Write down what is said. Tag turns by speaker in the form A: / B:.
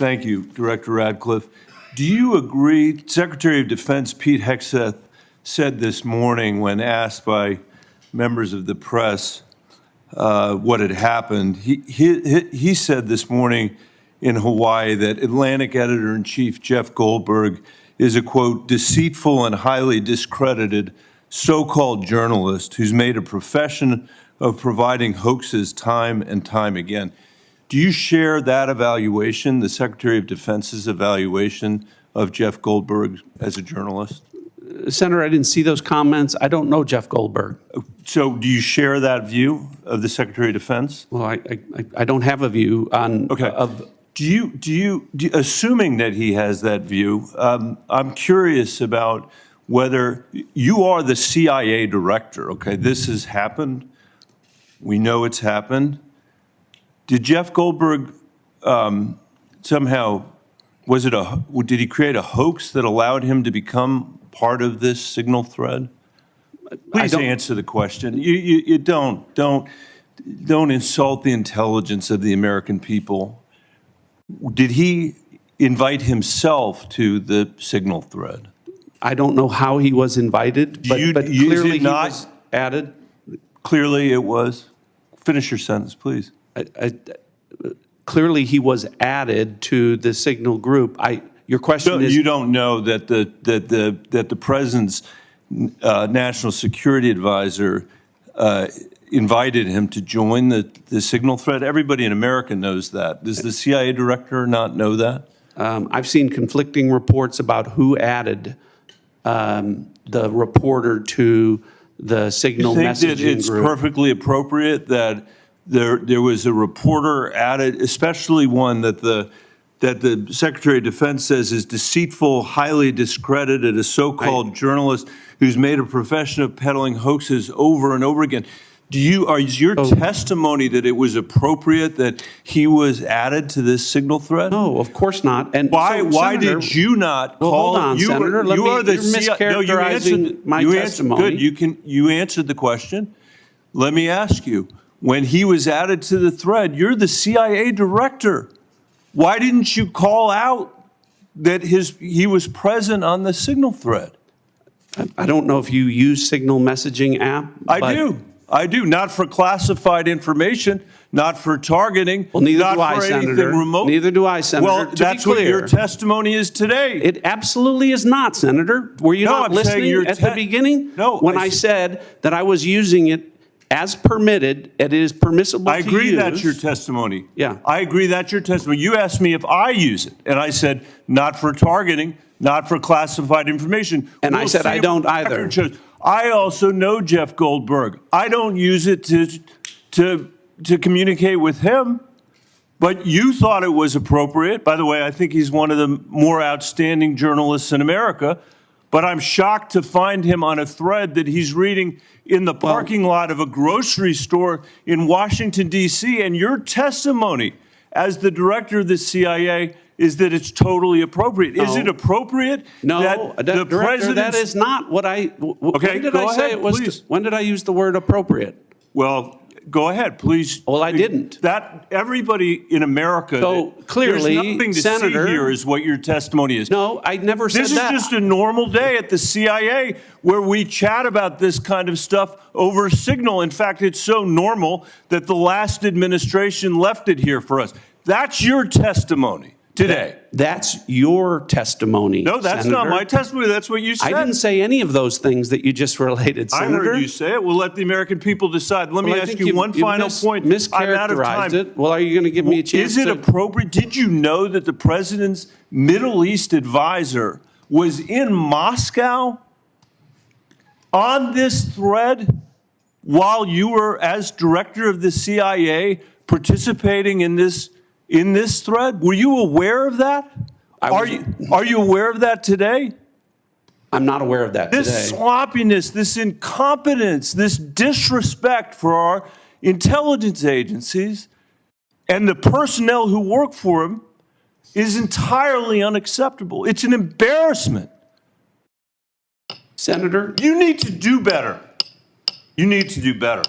A: Thank you, Director Radcliffe. Do you agree, Secretary of Defense Pete Hegseth said this morning when asked by members of the press what had happened, he said this morning in Hawaii that Atlantic Editor-in-Chief Jeff Goldberg is a, quote, deceitful and highly discredited so-called journalist who's made a profession of providing hoaxes time and time again. Do you share that evaluation, the Secretary of Defense's evaluation of Jeff Goldberg as a journalist?
B: Senator, I didn't see those comments. I don't know Jeff Goldberg.
A: So do you share that view of the Secretary of Defense?
B: Well, I don't have a view on.
A: Okay. Assuming that he has that view, I'm curious about whether you are the CIA director. Okay, this has happened. We know it's happened. Did Jeff Goldberg somehow, did he create a hoax that allowed him to become part of this signal thread? Please answer the question. You don't insult the intelligence of the American people. Did he invite himself to the signal thread?
B: I don't know how he was invited, but clearly he was added.
A: Clearly it was. Finish your sentence, please.
B: Clearly he was added to the signal group. Your question is,
A: you don't know that the president's national security advisor invited him to join the signal thread? Everybody in America knows that. Does the CIA director not know that?
B: I've seen conflicting reports about who added the reporter to the signal messaging group.
A: You think that it's perfectly appropriate that there was a reporter added, especially one that the Secretary of Defense says is deceitful, highly discredited, a so-called journalist who's made a profession of peddling hoaxes over and over again? Is your testimony that it was appropriate that he was added to this signal thread?
B: No, of course not. And
A: why did you not call?
B: Hold on, Senator. You're mischaracterizing my testimony.
A: Good. You answered the question. Let me ask you. When he was added to the thread, you're the CIA director. Why didn't you call out that he was present on the signal thread?
B: I don't know if you use signal messaging app.
A: I do. Not for classified information, not for targeting.
B: Well, neither do I, Senator.
A: Remote.
B: Neither do I, Senator.
A: Well, that's what your testimony is today.
B: It absolutely is not, Senator. Were you not listening at the beginning?
A: No.
B: When I said that I was using it as permitted, it is permissible to use.
A: I agree that's your testimony.
B: Yeah.
A: I agree that's your testimony. You asked me if I use it, and I said not for targeting, not for classified information.
B: And I said I don't either.
A: I also know Jeff Goldberg. I don't use it to communicate with him, but you thought it was appropriate. By the way, I think he's one of the more outstanding journalists in America. But I'm shocked to find him on a thread that he's reading in the parking lot of a grocery store in Washington, D.C. And your testimony as the director of the CIA is that it's totally appropriate. No. Is it appropriate?
B: No,
A: that the president?
B: That is not what I.
A: Okay,
B: when did I say it was?
A: Please.
B: When did I use the word appropriate?
A: Well, go ahead, please.
B: Well, I didn't.
A: That everybody in America.
B: So clearly,
A: there's nothing to
B: Senator,
A: see here is what your testimony is.
B: No, I never said that.
A: This is just a normal day at the CIA where we chat about this kind of stuff over signal. In fact, it's so normal that the last administration left it here for us. That's your testimony today.
B: That's your testimony.
A: No, that's
B: Senator.
A: not my testimony. That's what you said.
B: I didn't say any of those things that you just related, Senator.
A: I heard you say it. We'll let the American people decide. Let me ask you one final point.
B: Mischaracterized
A: I'm out of time.
B: it. Well, are you going to give me a chance?
A: Is it appropriate? Did you know that the president's Middle East advisor was in Moscow on this thread while you were, as director of the CIA, participating in this thread? Were you aware of that? Are you aware of that today?
B: I'm not aware of that today.
A: This sloppiness, this incompetence, this disrespect for our intelligence agencies and the personnel who work for them is entirely unacceptable. It's an embarrassment.
B: Senator?
A: You need to do better. You need to do better.